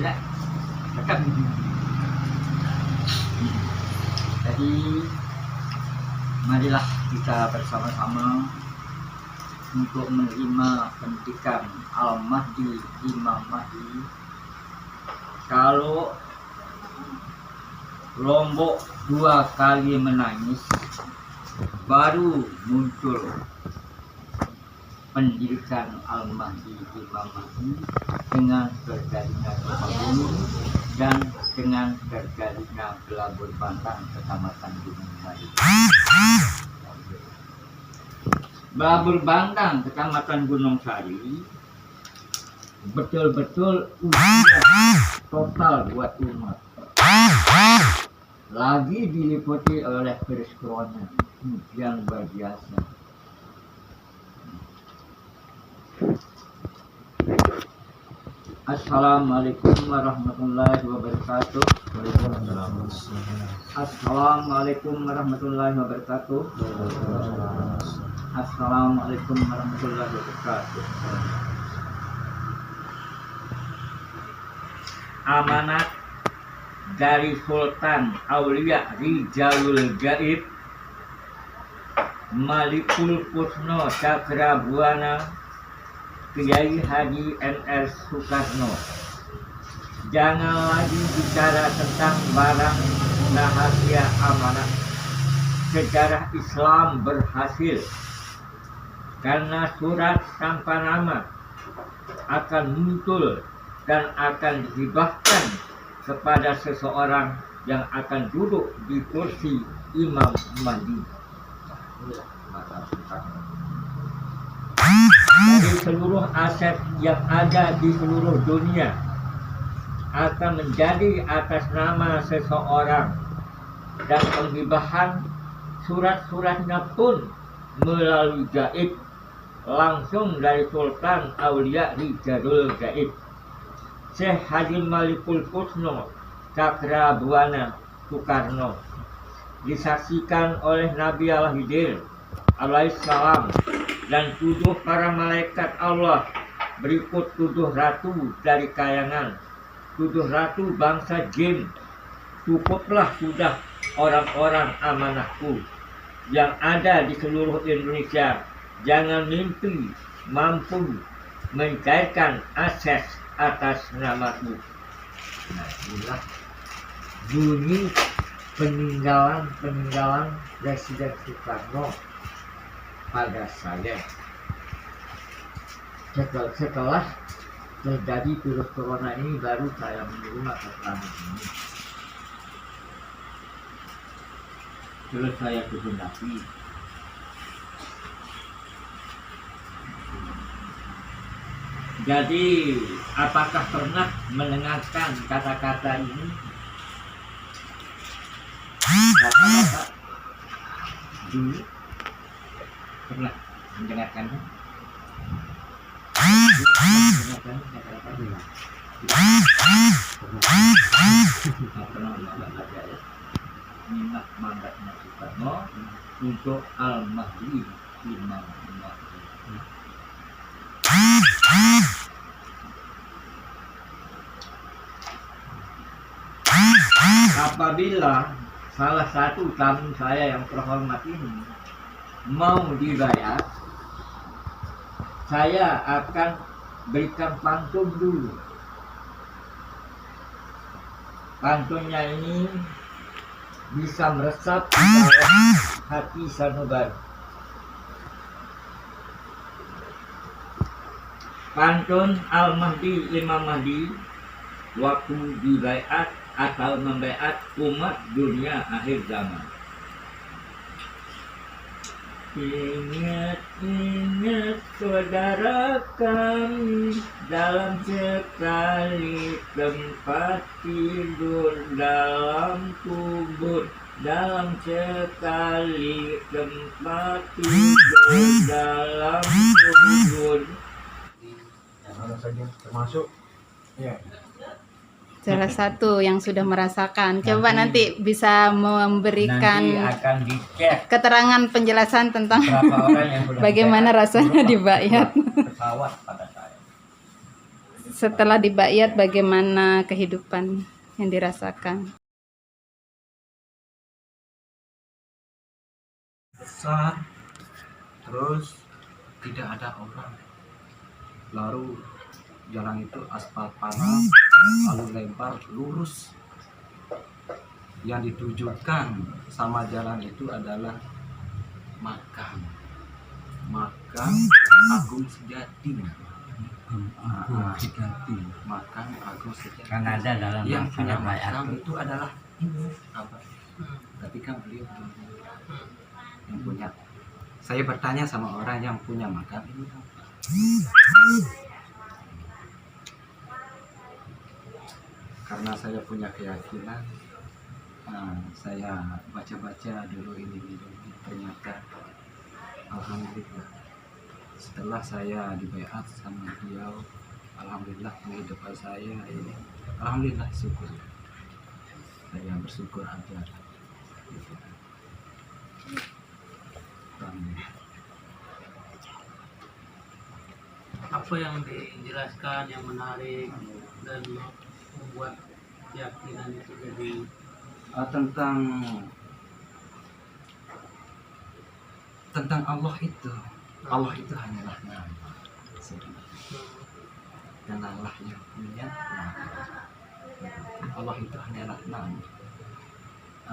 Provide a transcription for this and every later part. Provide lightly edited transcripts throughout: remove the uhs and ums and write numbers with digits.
ya. Dekat. Jadi marilah kita bersama-sama untuk menerima pendidikan Al-Mahdi Imam Mahdi. Kalau Lombok 2 kali menangis, baru muncul pendidikan Al-Mahdi Imam Mahdi dengan terjadinya gempa bumi dan dengan terjadinya gelabur Bantang Kecamatan Gunung Sari. Gelabur Bantang Kecamatan Gunung Sari betul-betul ujian total buat umat. Lagi diliputi oleh virus corona, ujian luar biasa. Assalamualaikum warahmatullahi wabarakatuh. Assalamualaikum warahmatullahi wabarakatuh. Assalamualaikum warahmatullahi wabarakatuh. Amanat dari Sultan Aulia Rijalul Gaib Malikul Kusno Cakrabuana Kiai Haji N.R. Soekarno. Jangan lagi bicara tentang barang rahasia amanat. Sejarah Islam berhasil karena surat tanpa nama akan muncul dan akan dihibahkan kepada seseorang yang akan duduk di kursi Imam Mahdi. Dari seluruh aset yang ada di seluruh dunia akan menjadi atas nama seseorang, dan penghibahan surat-suratnya pun melalui gaib langsung dari Sultan Aulia Rijalul Gaib Syekh Haji Malikul Kusno Cakrabuana Soekarno, disaksikan oleh Nabi Al-Khidir alaihissalam dan 7 para malaikat Allah, berikut 7 ratu dari kayangan, 7 ratu bangsa jin. Cukuplah sudah orang-orang amanahku yang ada di seluruh Indonesia. Jangan mimpi mampu mencairkan akses atas namaku. Nah, inilah bunyi peninggalan Presiden Soekarno pada saya. Setelah terjadi virus corona ini baru saya menerima keterangan ini. Terus saya kehendaki jadi, apakah pernah mendengarkan kata-kata ini? Kata-kata dulu pernah mendengarkannya? Minat mandatnya Soekarno untuk Al-Mahdi Imam Mahdi. Apabila salah satu tamu saya yang terhormat ini mau dibayar, saya akan berikan pantun dulu. Pantunnya ini bisa meresap di dalam hati sanubari. Pantun Al-Mahdi Imam Mahdi waktu dibaiat atau membaiat umat dunia akhir zaman. Ingat saudara kami dalam sekali tempat tidur dalam kubur, dalam sekali tempat tidur dalam kubur. Mana saja termasuk ya. Salah satu yang sudah merasakan. Coba nanti bisa memberikan akan dicek keterangan penjelasan tentang berapa orang yang sudah bagaimana rasanya dibayat. pesawat pada saya. setelah dibayat bagaimana kehidupan yang dirasakan? Besar, terus tidak ada orang. Lalu jalan itu aspal panas, lalu lebar, lurus. Yang ditujukan sama jalan itu adalah makam Agung Sejati. Makam Agung Sejati. Kan ada dalam Yang punya masalah bayat makam itu adalah ini apa? Tapi kan beliau belum yang punya. Saya bertanya sama orang yang punya makam ini apa? Karena saya punya keyakinan, saya baca-baca dulu ini, ternyata alhamdulillah setelah saya dibaiat sama beliau, alhamdulillah kehidupan saya ini, alhamdulillah syukur, saya bersyukur aja. Apa yang dijelaskan yang menarik dan membuat keyakinan itu jadi tentang Allah itu hanyalah nama sebenarnya. Dan Allah yang punya nama. Allah itu hanyalah nama.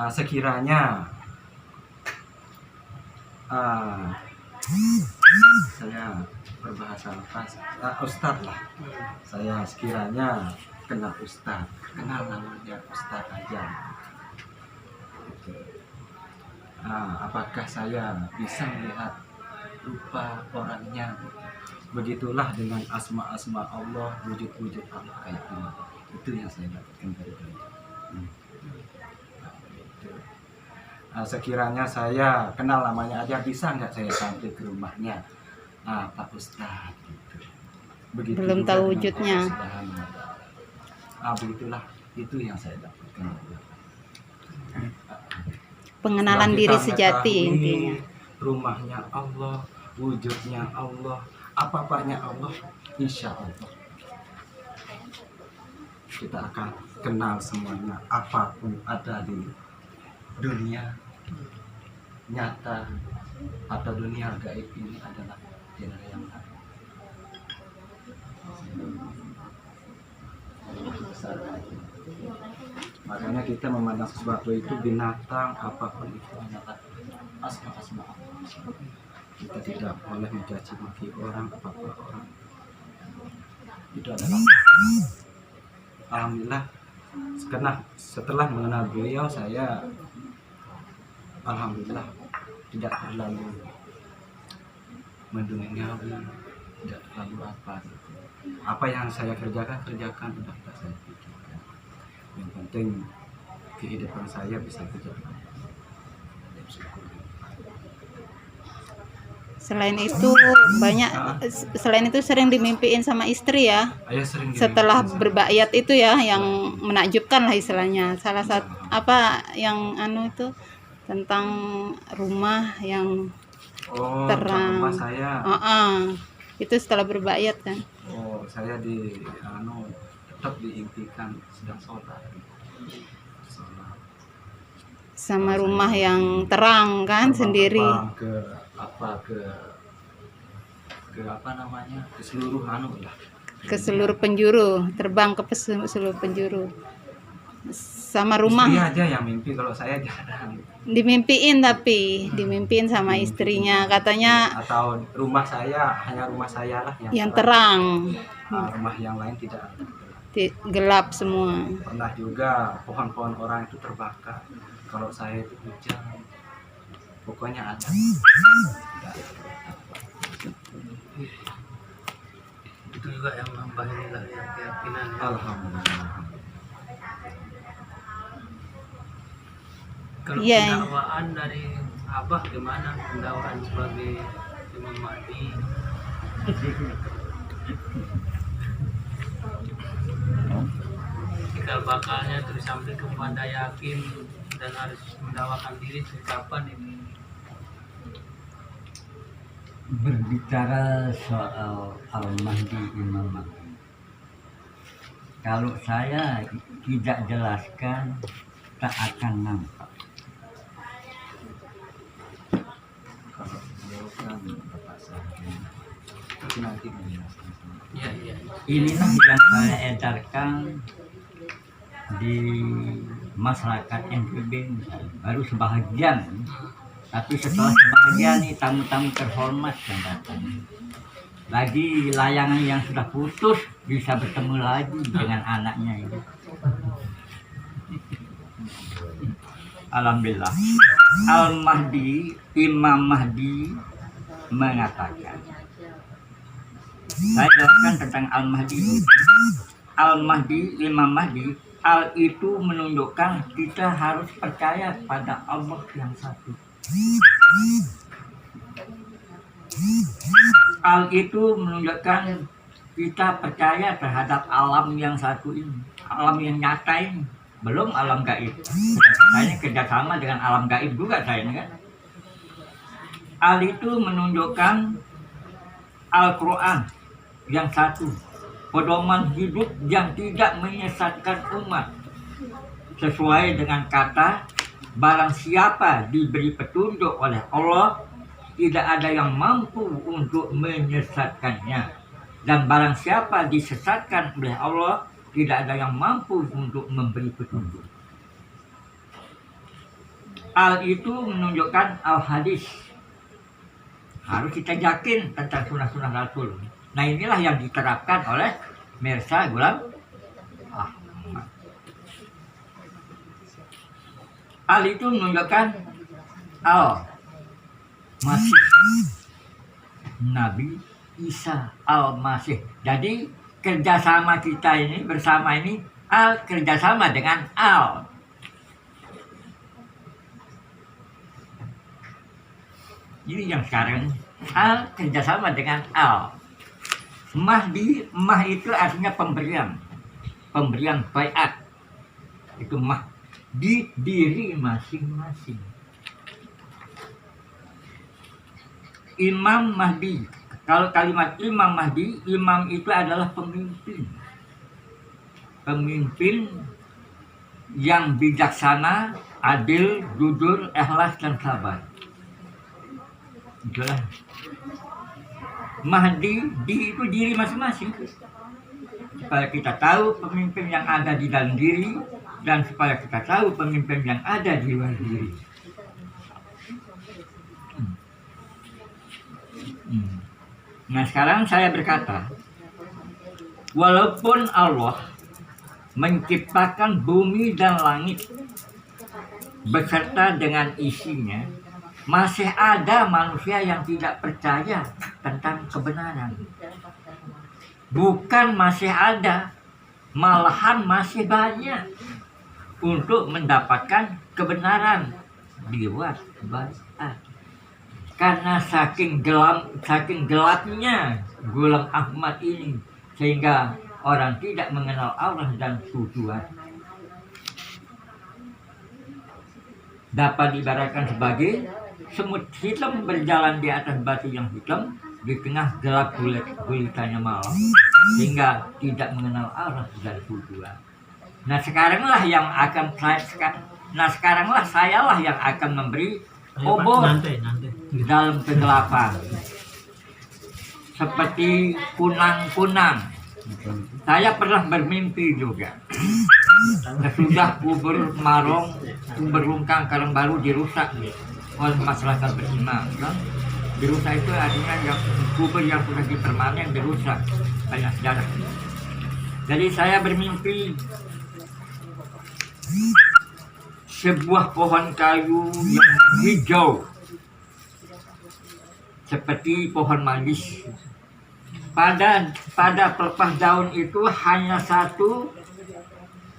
Sekiranya saya berbahasa lepas, Ustadz lah. Saya sekiranya kenal Ustadz, kenal namanya Ustadz aja. Apakah saya bisa melihat rupa orangnya? Begitulah dengan asma-asma Allah, wujud-wujud Allah kayak gini. Itu yang saya dapatkan dari beliau. Sekiranya saya kenal namanya aja, bisa nggak saya sampai ke rumahnya Pak Ustadz gitu. Begitu Belum juga tahu dengan wujudnya. Allah Subhanahu wa Ta'ala. Begitulah, itu yang saya dapatkan. Pengenalan Setelah diri kita sejati mengetahui intinya. rumahnya Allah, wujudnya Allah, apa-apanya Allah, insya Allah kita akan kenal semuanya. Apapun ada di dunia nyata atau dunia gaib ini adalah tidak yang lain. Besar aja. Makanya kita memandang sesuatu itu binatang apapun itu hanyalah asma-asma Allah. Kita tidak boleh mencaci maki orang apapun orang. Itu adalah alhamdulillah. Setelah mengenal beliau, saya alhamdulillah tidak terlalu menduniawi, tidak terlalu apa gitu. Apa yang saya kerjakan sudah tidak saya pikirkan. Yang penting kehidupan saya bisa berjalan. Selain itu sering dimimpiin sama istri ya. Ayah sering Setelah dimimpiin berbayat itu ya, yang menakjubkan lah istilahnya. Salah satu apa yang itu tentang rumah yang tentang terang. rumah saya. Itu setelah berbayat kan. Saya tetap diimpikan sedang sholat. Sama rumah yang terang kan sendiri. Ke apa namanya, ke seluruh lah. Ke seluruh penjuru, terbang ke seluruh penjuru. Sama rumah. Istri aja yang mimpi, kalau saya jarang. Dimimpiin sama istrinya katanya. Atau rumah saya, hanya rumah saya lah yang terang. Rumah yang lain tidak ada. Gelap semua. Pernah juga pohon-pohon orang itu terbakar. Kalau saya itu hujan, pokoknya ada. itu juga yang menambah inilah yang keyakinan. Alhamdulillah. Kalau Iya. pendakwaan dari Abah gimana, pendakwaan sebagai Imam Mahdi? Cikal bakalnya terus sampai kepada yakin dan harus mendakwakan diri sejak kapan ini? Berbicara soal Al-Mahdi, Imam Mahdi, Kalau saya tidak jelaskan, tak akan nampak. Kalau beliau kan Bapak Sarjana, tapi nanti menjelaskan sendiri. Iya, iya. Inilah yang saya edarkan di masyarakat NTB misalnya. Baru sebahagian, tapi setelah sebahagian nih tamu-tamu terhormat yang datang. Lagi layangan yang sudah putus bisa bertemu lagi dengan anaknya ini. Alhamdulillah. Al-Mahdi, Imam Mahdi mengatakan. Saya jelaskan tentang Al-Mahdi. Al-Mahdi, Imam Mahdi, Al itu menunjukkan kita harus percaya pada Allah yang satu. Al itu menunjukkan kita percaya terhadap alam yang satu ini, alam yang nyata ini, belum alam gaib. Saya kerjasama dengan alam gaib juga saya kan. Al itu menunjukkan Al-Quran yang satu, pedoman hidup yang tidak menyesatkan umat, sesuai dengan kata barang siapa diberi petunjuk oleh Allah, tidak ada yang mampu untuk menyesatkannya, dan barang siapa disesatkan oleh Allah, tidak ada yang mampu untuk memberi petunjuk. Al itu menunjukkan al-hadis, harus kita yakin tentang sunnah-sunnah Rasul. Nah inilah yang diterapkan oleh Mirza Ghulam Ahmad. Al itu menunjukkan Al-Masih, Nabi Isa Al-Masih. Jadi kerjasama kita ini bersama ini, Al kerjasama dengan Al. Ini yang sekarang, Al kerjasama dengan Al. Mahdi, Mah itu artinya pemberian, pemberian baiat. Itu Mah di diri masing-masing. Imam Mahdi, kalau kalimat Imam Mahdi, imam itu adalah pemimpin. Pemimpin yang bijaksana, adil, jujur, ikhlas, dan sabar. Itulah Mahdi, di itu diri masing-masing, supaya kita tahu pemimpin yang ada di dalam diri, dan supaya kita tahu pemimpin yang ada di luar diri. Nah sekarang saya berkata, walaupun Allah menciptakan bumi dan langit beserta dengan isinya, masih ada manusia yang tidak percaya tentang kebenaran. Bukan masih ada, malahan masih banyak untuk mendapatkan kebenaran lewat baiat. Karena saking gelapnya Ghulam Ahmad ini, sehingga orang tidak mengenal Allah dan tujuan. Dapat diibaratkan sebagai semut hitam berjalan di atas batu yang hitam di tengah gelap gulitanya malam, sehingga tidak mengenal Allah dan tujuan. Nah sekaranglah sayalah yang akan memberi obor dalam kegelapan, seperti kunang-kunang. Saya pernah bermimpi juga. Sudah kubur marong, kubur rungkang karang baru dirusak oleh masyarakat beriman. Kan? Dirusak itu artinya yang kubur yang sudah dipermanen dirusak, banyak sejarah. Jadi saya bermimpi sebuah pohon kayu yang hijau seperti pohon manggis. Pada pelepas daun itu hanya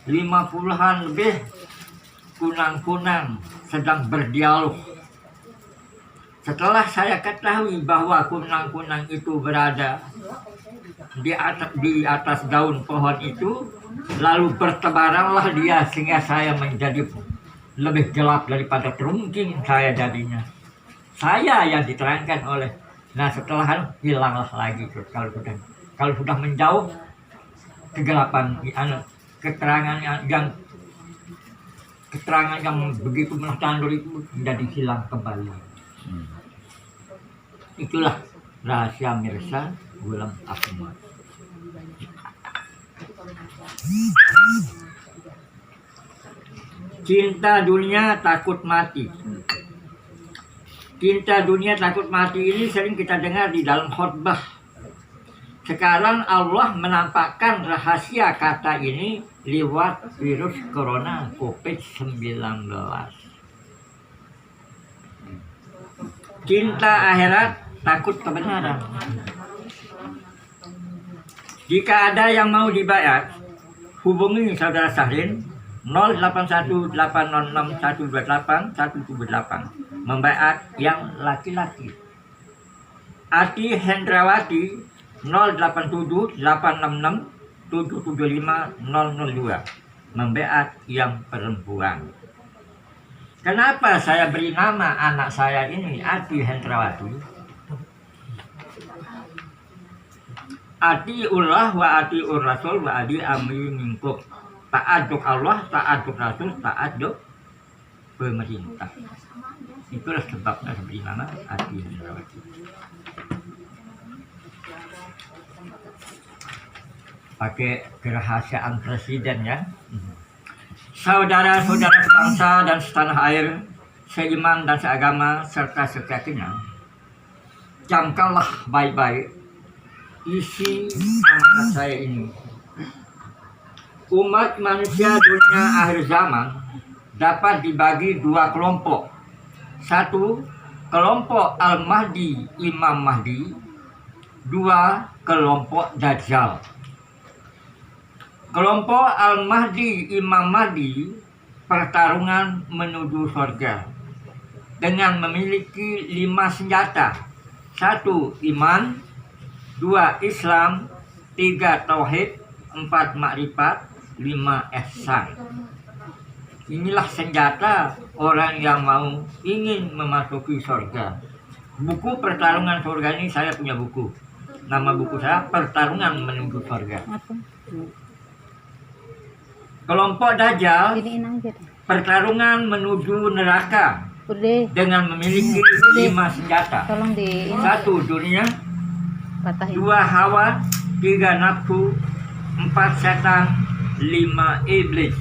50-an lebih kunang-kunang sedang berdialog. Setelah saya ketahui bahwa kunang-kunang itu berada di atas daun pohon itu, lalu bertebaranlah dia sehingga saya menjadi lebih gelap daripada terungking saya jadinya. Saya yang diterangkan oleh. Nah setelah hilanglah lagi kalau sudah menjauh kegelapan, keterangan yang begitu menandul itu menjadi hilang kembali. Itulah rahasia Mirza Ghulam Ahmad. Cinta dunia takut mati. Cinta dunia takut mati ini sering kita dengar di dalam khotbah. Sekarang Allah menampakkan rahasia kata ini lewat virus corona COVID-19. Cinta akhirat, takut kebenaran. Jika ada yang mau dibayar, hubungi saudara Sahlin 081806128178 membaiat yang laki-laki. Ati Hendrawati 087866775002 membaiat yang perempuan. Kenapa saya beri nama anak saya ini Ati Hendrawati? Atiullah wa atiur rasul wa adi amri minkum. Taat untuk Allah, taat untuk Rasul, taat untuk pemerintah. Itulah sebabnya saya beri nama Ati Hendrawati. Pakai kerahasiaan presiden ya. Saudara-saudara sebangsa dan setanah air, seiman dan seagama serta sekeyakinan, camkanlah baik-baik isi amanat saya ini. Umat manusia dunia akhir zaman dapat dibagi dua kelompok. Satu, kelompok Al-Mahdi, Imam Mahdi. Dua, kelompok Dajjal. Kelompok Al-Mahdi, Imam Mahdi pertarungan menuju surga dengan memiliki 5 senjata. 1. Iman. 2. Islam. 3. Tauhid. 4. Makrifat. 5. Ihsan. Inilah senjata orang yang ingin memasuki surga. Buku pertarungan surga ini saya punya buku. Nama buku saya Pertarungan Menuju Surga. Kelompok Dajjal pertarungan menuju neraka dengan memiliki 5 senjata. 1. Dunia. 2. Hawa. 3. Nafsu. 4. Setan. 5. Iblis.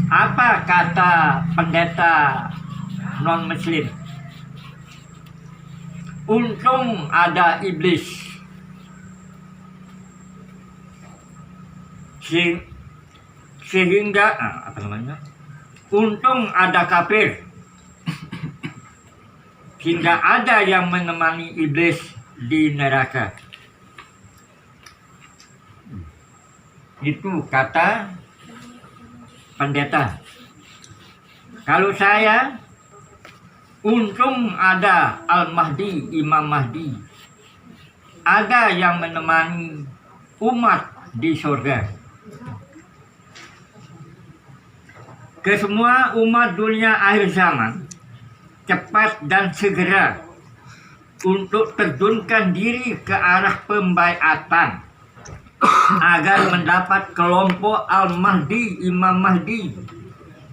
Apa kata pendeta non-muslim? Untung ada iblis, sehingga untung ada kafir, sehingga ada yang menemani iblis di neraka. Itu kata pendeta. Kalau saya, untung ada Al-Mahdi, Imam Mahdi. Ada yang menemani umat di surga. Ke semua umat dunia akhir zaman, cepat dan segera untuk terjunkan diri ke arah pembaiatan agar mendapat kelompok Al-Mahdi, Imam Mahdi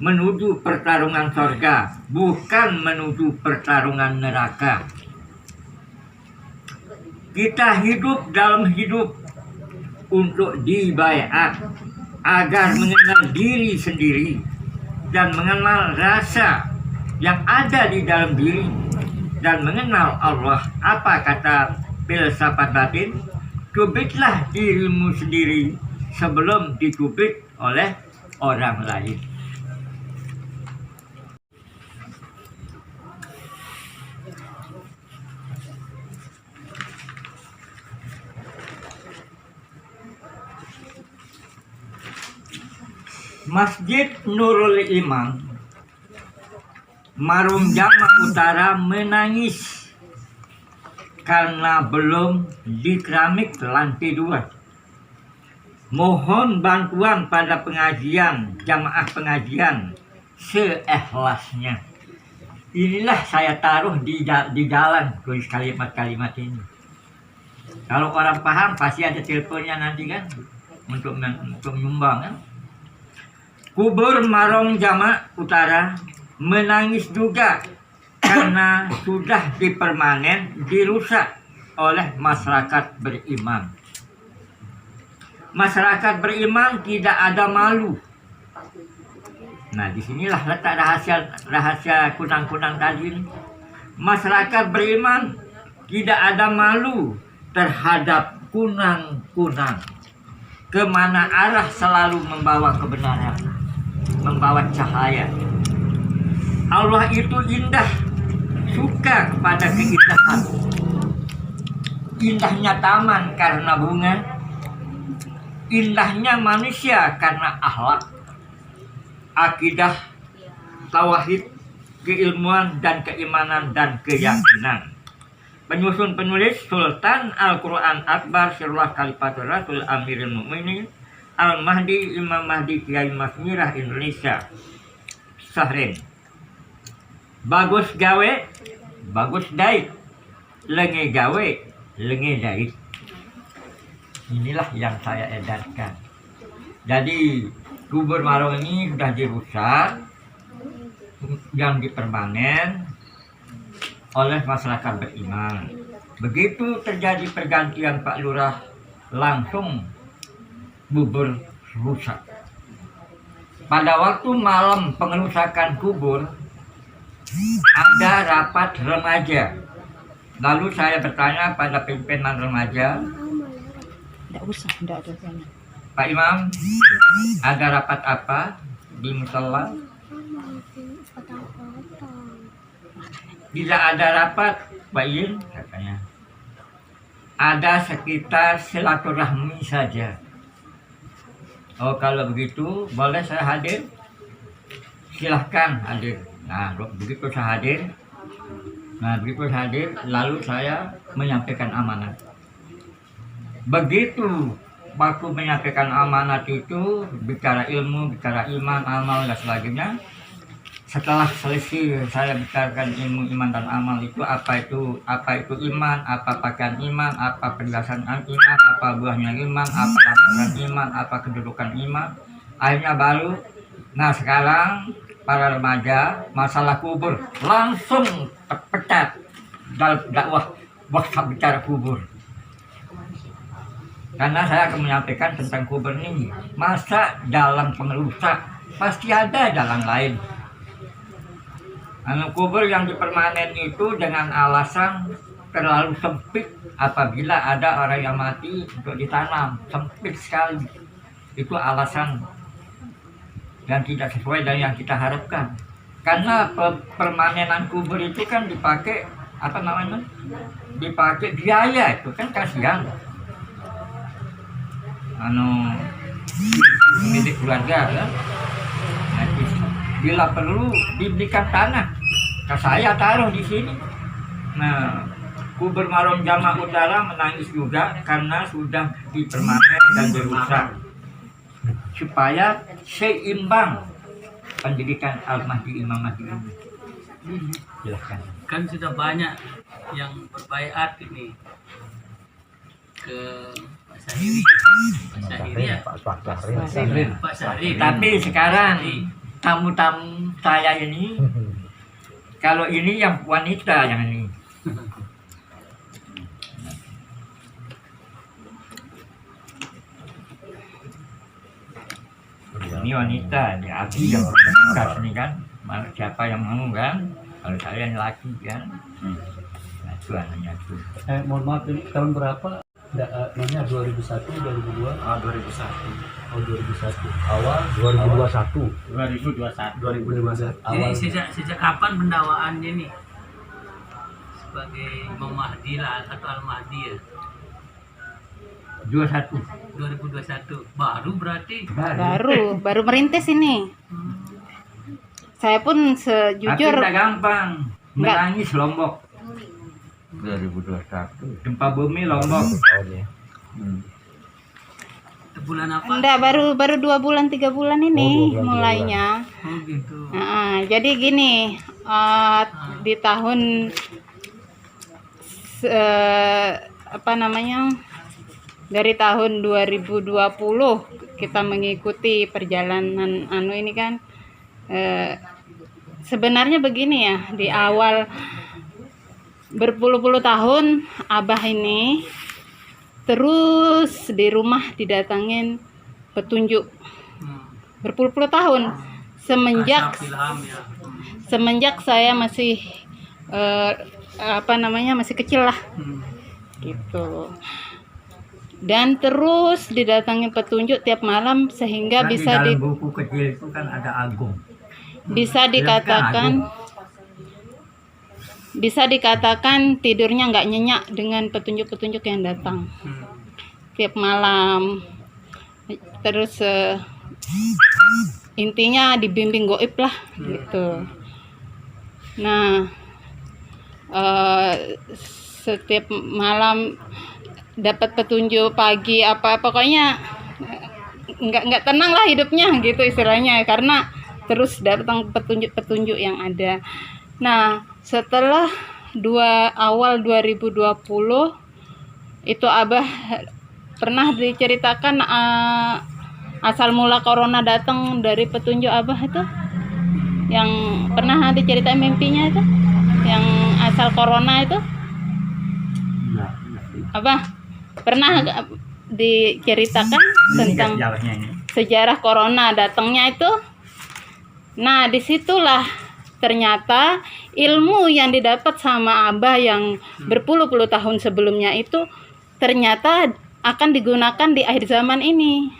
menuju pertarungan surga, bukan menuju pertarungan neraka. Kita hidup dalam hidup untuk dibaiat agar mengenal diri sendiri dan mengenal rasa yang ada di dalam diri dan mengenal Allah. Apa kata filsafat batin? Cubitlah dirimu sendiri sebelum dicubit oleh orang lain. Masjid Nurul Iman, Marum Jamak Utara menangis karena belum dikeramik lantai 2. Mohon bantuan pada pengajian, jamaah pengajian seikhlasnya. Inilah saya taruh di jalan tulis kalimat-kalimat ini. Kalau orang paham pasti ada teleponnya nanti kan untuk menyumbang kan. Kubur Marong Jamak Utara menangis juga karena sudah dipermanen dirusak oleh masyarakat beriman. Masyarakat beriman tidak ada malu. Nah, disinilah letak rahasia kunang-kunang tadi. Masyarakat beriman tidak ada malu terhadap kunang-kunang. Kemana arah selalu membawa kebenaran, membawa cahaya. Allah itu indah, suka kepada keindahan. Indahnya taman karena bunga, indahnya manusia karena akhlak. Akidah, tauhid, keilmuan dan keimanan dan keyakinan. Penyusun penulis Sultan Al-Quran Akbar Sirullah Khalifatul Rasul Amirul Mukminin Al-Mahdi Imam Mahdi Kiai Mas Mirah Indonesia Sahrin. Bagus gawe, bagus dait. Lenge gawe, lenge dait. Inilah yang saya edarkan. Jadi kubur Marong ini sudah dirusak, yang dipermanen oleh masyarakat beriman. Begitu terjadi pergantian Pak Lurah, langsung kubur rusak. Pada waktu malam pengerusakan kubur, ada rapat remaja. Lalu saya bertanya pada pimpinan remaja, Tidak ada sana. Pak Imam, ada rapat apa di musala? Tidak ada rapat, Pak Yin, katanya. Ada sekitar silaturahmi saja. Oh, kalau begitu, boleh saya hadir? Silahkan hadir. Nah, begitu saya hadir, lalu saya menyampaikan amanat. Begitu waktu menyampaikan amanat itu, bicara ilmu, bicara iman, amal, dan sebagainya. Setelah selesai saya bicarakan ilmu, iman, dan amal itu, apa itu iman, apa pakaian iman, apa penjelasan iman, apa buahnya iman, apa lapangan iman, apa kedudukan iman. Akhirnya baru, nah sekarang para remaja, masalah kubur langsung terpecat dalam dakwah waktu bicara kubur. Karena saya akan menyampaikan tentang kubur ini. Masa dalam pengerusak pasti ada jalan lain. Kubur yang dipermanen itu dengan alasan terlalu sempit apabila ada orang yang mati untuk ditanam. Sempit sekali. Itu alasan yang tidak sesuai dengan yang kita harapkan. Karena permanenan kubur itu kan dipakai dipakai biaya, itu kan kasihan. Milik keluarga ya. Nah, bila perlu diberikan tanah, saya taruh di sini. Nah, kubur Marong Jamak Utara menangis juga karena sudah dipermanen dan dirusak, supaya seimbang pendidikan Al-Mahdi Imam Mahdi ini. Silahkan. Kan sudah banyak yang berbaiat ini ke Pak Syahiri ya. Pak Syahiri. Tapi sekarang tamu-tamu saya ini, kalau ini yang wanita yang ini. Ini wanita, ini Abi yang bekas ini kan. Siapa yang mau kan? Kalau saya yang laki kan. Nah, itu anaknya itu. Mohon maaf, ini tahun berapa? Namanya 2001, 2002? 2001. Oh, 2001. Awal 2021. Jadi sejak kapan pendakwaannya nih sebagai Imam Mahdi lah atau Al-Mahdi ya? 2021 baru berarti. Baru merintis ini. Saya pun sejujur Tapi tidak gampang. Enggak. Menangis Lombok. 2021. Gempa bumi Lombok. Bulan apa? enggak, baru 2 bulan 3 bulan ini mulainya. Oh gitu. Jadi gini, di tahun apa namanya, dari tahun 2020 kita mengikuti perjalanan ini kan, sebenarnya begini ya, di awal berpuluh-puluh tahun Abah ini terus di rumah didatangin petunjuk berpuluh-puluh tahun semenjak Kasih ilham ya. semenjak saya masih masih kecil lah gitu, dan terus didatangin petunjuk tiap malam sehingga Kan di bisa dalam buku kecil itu kan ada agung. bisa dikatakan tidurnya nggak nyenyak dengan petunjuk-petunjuk yang datang tiap malam. Terus intinya dibimbing goib lah gitu. Nah, setiap malam dapat petunjuk pagi apa, pokoknya nggak tenang lah hidupnya gitu istilahnya, karena terus datang petunjuk-petunjuk yang ada. Nah, setelah awal 2020 itu Abah pernah diceritakan asal mula corona datang dari petunjuk Abah itu, yang pernah diceritain mimpinya itu, yang asal corona itu. Abah pernah diceritakan tentang Sejarahnya ini. sejarah corona datangnya itu. Nah, disitulah ternyata ilmu yang didapat sama Abah yang berpuluh-puluh tahun sebelumnya itu ternyata akan digunakan di akhir zaman ini.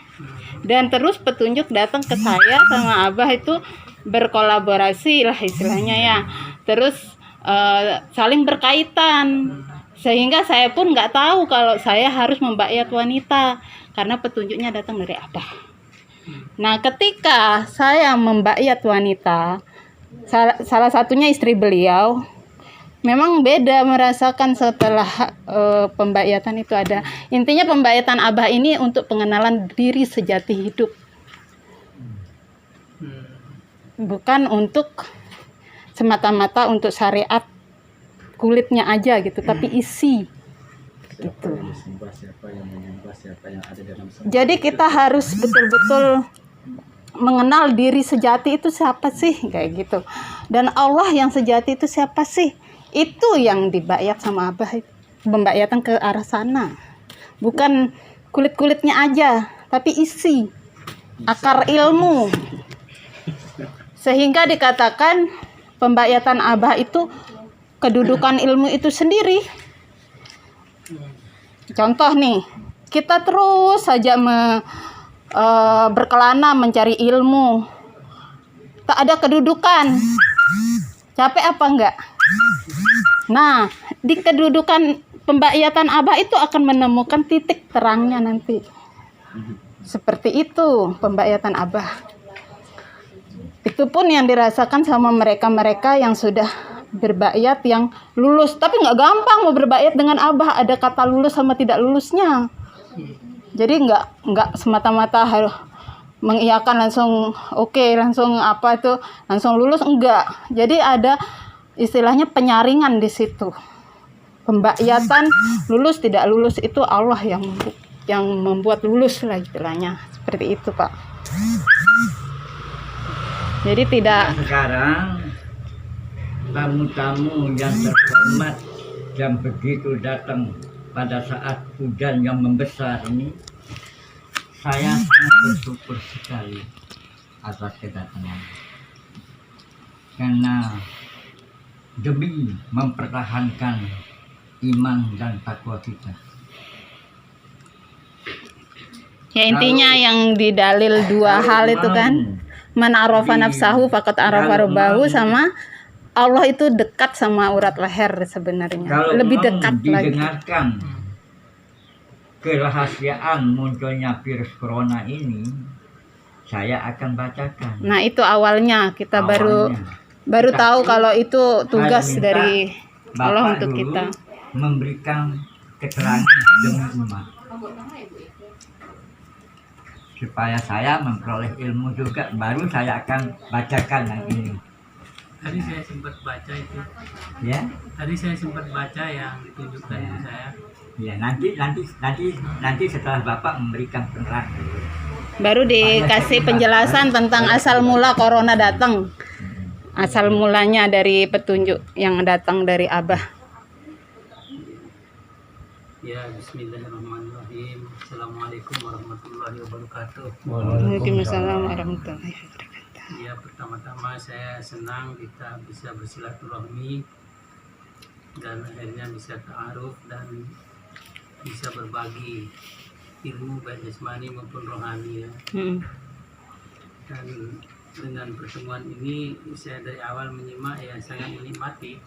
Dan terus petunjuk datang ke saya sama Abah itu berkolaborasi lah istilahnya ya. Terus saling berkaitan. Sehingga saya pun nggak tahu kalau saya harus membayat wanita karena petunjuknya datang dari Abah. Nah, ketika saya membayat wanita, salah satunya istri beliau, memang beda merasakan setelah pembayatan itu ada. Intinya pembayatan Abah ini untuk pengenalan diri sejati hidup. Bukan untuk semata-mata untuk syariat kulitnya aja gitu, tapi isi gitu. Siapa yang menyembah, siapa yang ada dalam Jadi kita harus betul-betul mengenal diri sejati itu siapa sih, kayak gitu. Dan Allah yang sejati itu siapa sih? Itu yang dibayat sama Abah, pembayatan ke arah sana. Bukan kulit-kulitnya aja, tapi isi, akar ilmu. Sehingga dikatakan pembayatan Abah itu kedudukan ilmu itu sendiri. Contoh nih, kita terus saja berkelana mencari ilmu, tak ada kedudukan, capek apa enggak? Nah, di kedudukan pembayatan Abah itu akan menemukan titik terangnya nanti. Seperti itu pembayatan Abah. Itu pun yang dirasakan sama mereka-mereka yang sudah berbayat, yang lulus. Tapi nggak gampang mau berbayat dengan Abah, ada kata lulus sama tidak lulusnya. Jadi nggak semata-mata harus mengiyakan langsung oke, langsung apa itu langsung lulus, enggak. Jadi ada istilahnya penyaringan di situ. Pembayatan lulus tidak lulus itu Allah yang membuat lulus lah istilahnya. Seperti itu, Pak. Jadi tidak. Sekarang tamu-tamu yang terhormat yang begitu datang pada saat hujan yang membesar ini, saya sangat bersyukur sekali atas kedatangan, karena demi mempertahankan iman dan takwa kita. Ya intinya yang didalil dua hal itu kan, man arafa nafsahu faqad arafa rabbahu, sama Allah itu dekat sama urat leher sebenarnya. Kalau lebih mau dekat lagi. didengarkan kerahasiaan munculnya virus corona ini, saya akan bacakan. Nah, itu awalnya kita Awalnya. baru Kita tahu kalau itu tugas minta dari Bapak Allah untuk dulu kita. memberikan keterangan demi umat, supaya saya memperoleh ilmu juga, baru saya akan bacakan yang ini. Tadi saya sempat baca itu. Ya, Tadi saya sempat baca yang ditunjukkan ke saya. Ya, nanti setelah Bapak memberikan penerang. Baru dikasih penjelasan tentang asal mula corona datang. Asal mulanya dari petunjuk yang datang dari Abah. Ya, bismillahirrahmanirrahim. Assalamualaikum warahmatullahi wabarakatuh. Waalaikumsalam warahmatullahi wabarakatuh. Ya, pertama-tama saya senang kita bisa bersilaturahmi dan akhirnya bisa ta'aruf dan bisa berbagi ilmu baik jasmani maupun rohani ya. Dan dengan pertemuan ini saya dari awal menyimak ya sangat menikmati.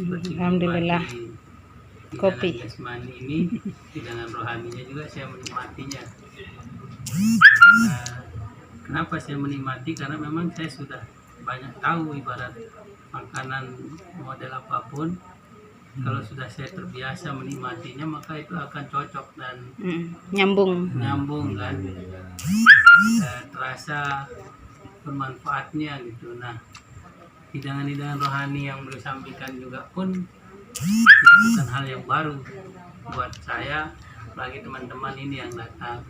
Alhamdulillah. Kopi. Hidangan jasmani ini, hidangan rohaninya juga saya menikmatinya. Nah, kenapa saya menikmati? Karena memang saya sudah banyak tahu ibarat makanan model apapun. Kalau sudah saya terbiasa menikmatinya maka itu akan cocok dan Nyambung. kan, terasa bermanfaatnya gitu. Nah, hidangan-hidangan rohani yang beliau sampaikan juga pun itu bukan hal yang baru buat saya, apalagi teman-teman ini yang datang.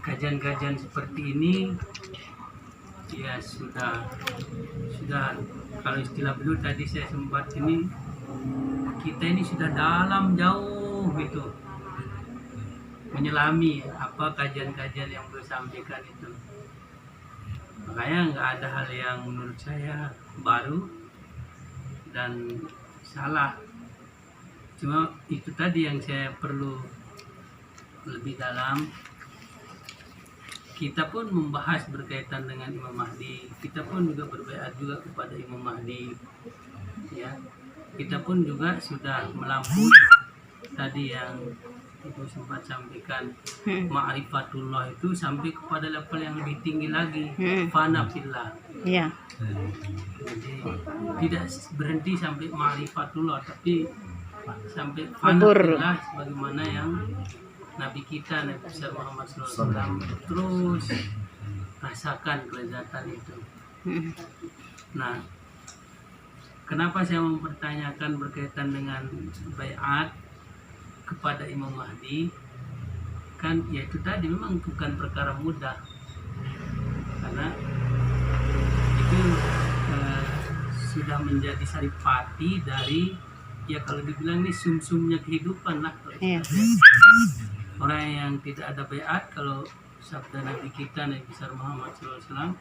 Kajian-kajian seperti ini ya sudah kalau istilah beliau tadi saya sempat ini, kita ini sudah dalam jauh gitu menyelami apa kajian-kajian yang beliau sampaikan itu. Makanya nggak ada hal yang menurut saya baru dan salah. Cuma itu tadi yang saya perlu lebih dalam. Kita pun membahas berkaitan dengan Imam Mahdi. Kita pun juga berbaiat juga kepada Imam Mahdi. Ya, kita pun juga sudah melampaui tadi yang Ibu sempat sampaikan, ma'rifatullah itu sampai kepada level yang lebih tinggi lagi, fana fillah. Iya. Jadi tidak berhenti sampai ma'rifatullah, tapi sampai fana Ubur. fillah sebagaimana yang Nabi kita Nabi besar Muhammad SAW terus rasakan kelezatan itu. Nah, kenapa saya mempertanyakan berkaitan dengan baiat kepada Imam Mahdi? Kan ya itu tadi memang bukan perkara mudah, karena itu sudah menjadi saripati dari, ya kalau dibilang ini sumsumnya kehidupan lah. Iya. Orang yang tidak ada baiat, kalau sabda Nabi kita Nabi besar Muhammad SAW,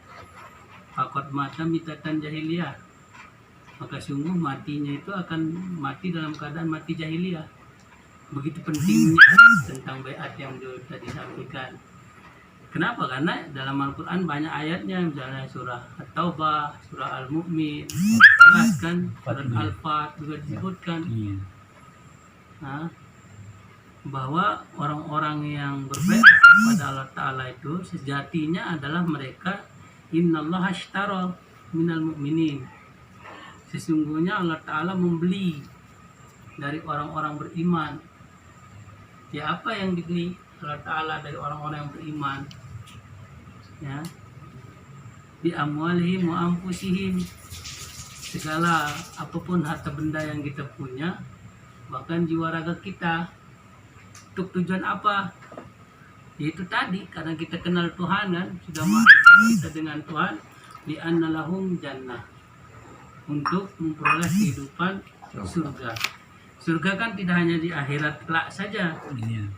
faqad mata mitatan jahiliyah, maka sungguh matinya itu akan mati dalam keadaan mati jahiliyah. Begitu pentingnya tentang baiat yang tadi sampaikan. Kenapa? Karena dalam Al-Quran banyak ayatnya, misalnya surah At-Taubah, surah Al-Mu'min, kan, surah Al-Fat juga disebutkan. Nah, bahwa orang-orang yang berbaiat kepada Allah Ta'ala itu sejatinya adalah mereka innallaha ashtara minal mu'minin, sesungguhnya Allah Ta'ala membeli dari orang-orang beriman. Ya, apa yang dibeli Allah Ta'ala dari orang-orang yang beriman? Ya, bi amwalihim wa anfusihim, segala apapun harta benda yang kita punya, bahkan jiwa raga kita. Untuk tujuan apa? Yaitu tadi, karena kita kenal Tuhan kan, sudah mengenal kita dengan Tuhan, di annalahum jannah, untuk memperoleh kehidupan surga. Surga kan tidak hanya di akhirat kelak saja,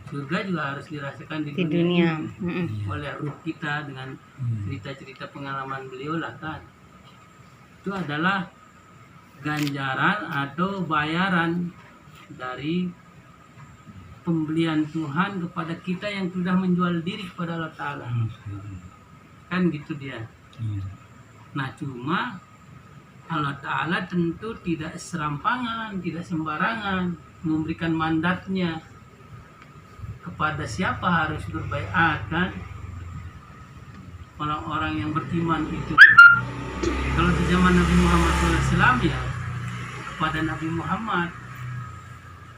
surga juga harus dirasakan di dunia oleh ruh kita dengan cerita-cerita pengalaman beliau lah kan. Itu adalah ganjaran atau bayaran dari pembelian Tuhan kepada kita yang sudah menjual diri kepada Allah Ta'ala. Kan gitu dia. Nah, cuma Allah Ta'ala tentu tidak serampangan, tidak sembarangan memberikan mandatnya kepada siapa harus berbaiat kan. Orang-orang yang beriman itu, kalau di zaman Nabi Muhammad SAW ya kepada Nabi Muhammad,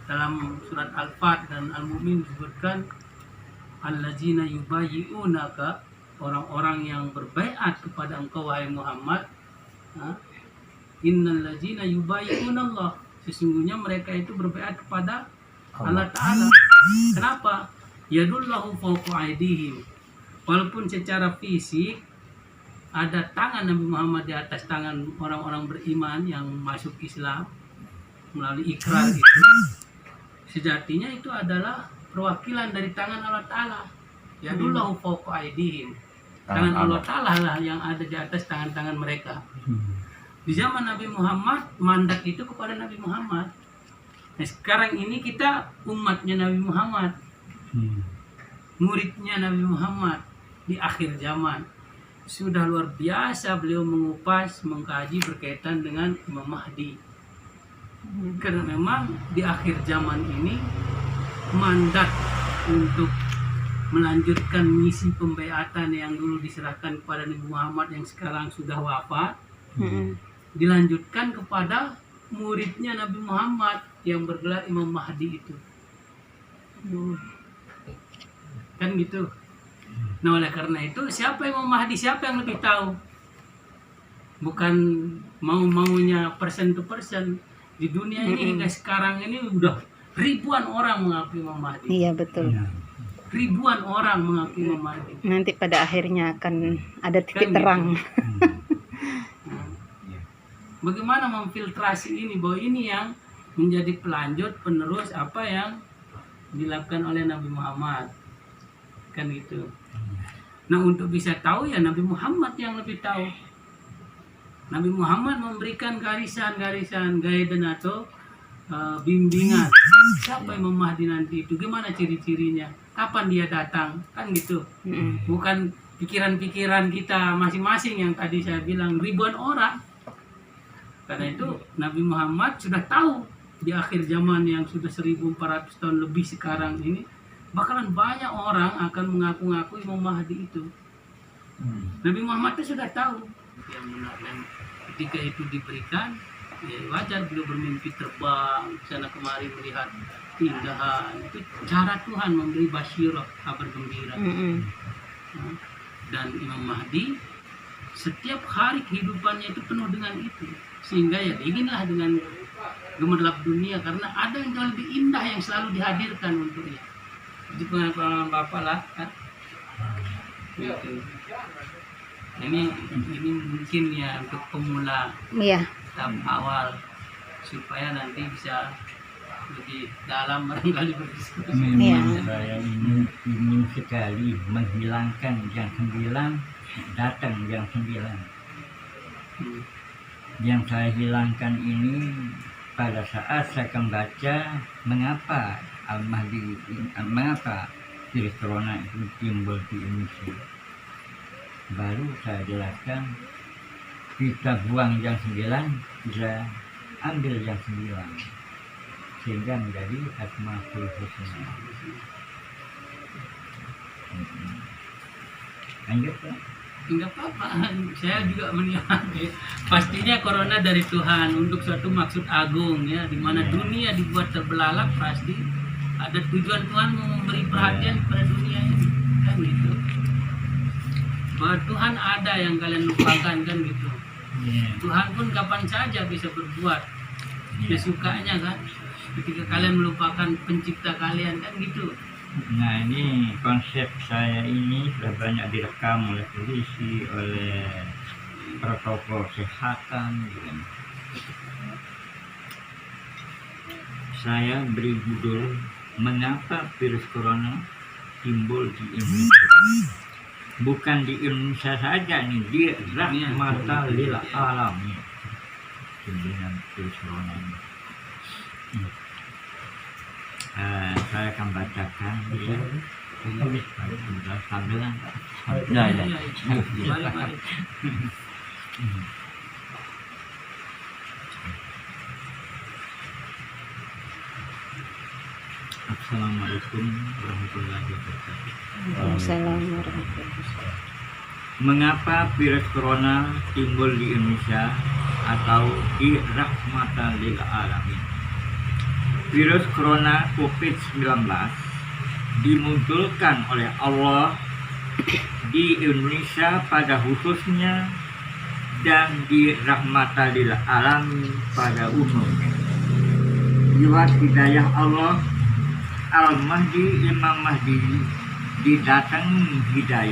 dalam surat Al-Fat dan Al-Mu'min disebutkan allazina yubayyi'unaka, orang-orang yang berbaiat kepada engkau wahai Muhammad. Innal ladzina yubayyi'unallah, sesungguhnya mereka itu berbaiat kepada Allah Ta'ala. Kenapa? Yadullahu fawqa aydihim. Walaupun secara fisik ada tangan Nabi Muhammad di atas tangan orang-orang beriman yang masuk Islam melalui ikrar itu, sejatinya itu adalah perwakilan dari tangan Allah Ta'ala. Yadullahu fawqa aydihim. Tangan Allah Ta'ala lah yang ada di atas tangan-tangan mereka. Di zaman Nabi Muhammad, mandat itu kepada Nabi Muhammad. Nah, sekarang ini kita umatnya Nabi Muhammad, muridnya Nabi Muhammad di akhir zaman. Sudah luar biasa beliau mengupas, mengkaji berkaitan dengan Imam Mahdi. Karena memang di akhir zaman ini mandat untuk melanjutkan misi pembaiatan yang dulu diserahkan kepada Nabi Muhammad yang sekarang sudah wafat, dilanjutkan kepada muridnya Nabi Muhammad yang bergelar Imam Mahdi itu. Kan gitu. Nah, oleh karena itu siapa Imam Mahdi, siapa yang lebih tahu? Bukan mau-maunya person to person. Di dunia ini hingga sekarang ini udah ribuan orang mengakui Imam Mahdi. Iya, betul. Ribuan orang mengakui Imam Mahdi. Nanti pada akhirnya akan ada titik Kan gitu. terang. Bagaimana memfiltrasi ini, bahwa ini yang menjadi pelanjut penerus apa yang dilakukan oleh Nabi Muhammad, kan gitu. Nah, untuk bisa tahu ya Nabi Muhammad yang lebih tahu. Nabi Muhammad memberikan garisan-garisan guidance atau bimbingan. Siapa Imam Mahdi nanti itu, gimana ciri-cirinya, kapan dia datang, kan gitu. Bukan pikiran-pikiran kita masing-masing yang tadi saya bilang ribuan orang. Karena itu Nabi Muhammad sudah tahu di akhir zaman yang sudah 1400 tahun lebih sekarang ini bakalan banyak orang akan mengaku-ngaku Imam Mahdi itu. Nabi Muhammad itu sudah tahu yang benar, dan ketika itu diberikan, ya wajar beliau bermimpi terbang sana kemari melihat keindahan. Itu cara Tuhan memberi basyirah, kabar gembira. Nah, dan Imam Mahdi setiap hari kehidupannya itu penuh dengan itu, sehingga ya inginlah dengan gemerlap dunia karena ada yang jauh lebih indah yang selalu dihadirkan untuknya. Itu pengalaman Bapak lah kan. Gitu. Ini mungkin ya untuk pemula Iya. tahap awal supaya nanti bisa lebih dalam barangkali berdiskusi. Iya. Saya ini ingin sekali menghilangkan yang 9, datang yang 9. Yang saya hilangkan ini pada saat saya akan baca mengapa Al-Mahdi, mengapa virus corona itu timbul di Indonesia. Baru saya jelaskan, kita buang yang 9, kita ambil yang 9, sehingga menjadi Asmaul Husna. Lanjut ya. Enggak apa-apa, saya juga melihat ya, pastinya corona dari Tuhan untuk suatu maksud agung ya, di mana dunia dibuat terbelalak, pasti ada tujuan Tuhan mau memberi perhatian kepada dunia ini, kan gitu. Bahwa Tuhan ada yang kalian lupakan, kan gitu. Tuhan pun kapan saja bisa berbuat sesukanya kan, ketika kalian melupakan pencipta kalian, kan gitu. Nah, ini konsep saya ini sudah banyak direkam oleh polisi, oleh protokol kesehatan gitu. Saya beri judul mengapa virus corona timbul di Indonesia. Bukan di Indonesia saja nih, di rahmatan lil alamin. Dengan virus corona ini. Saya akan bacakan ya. Sambilan. Ya, ya. Balik-balik. Assalamualaikum warahmatullahi wabarakatuh. Assalamualaikum warahmatullahi wabarakatuh. Mengapa virus corona timbul di Indonesia atau di rahmatan lil alamin? Virus corona COVID-19 dimunculkan oleh Allah di Indonesia pada khususnya dan di rahmatan lil alamin pada umumnya. Lewat hidayah Allah Al-Mahdi, Imam Mahdi didatangi hidayah.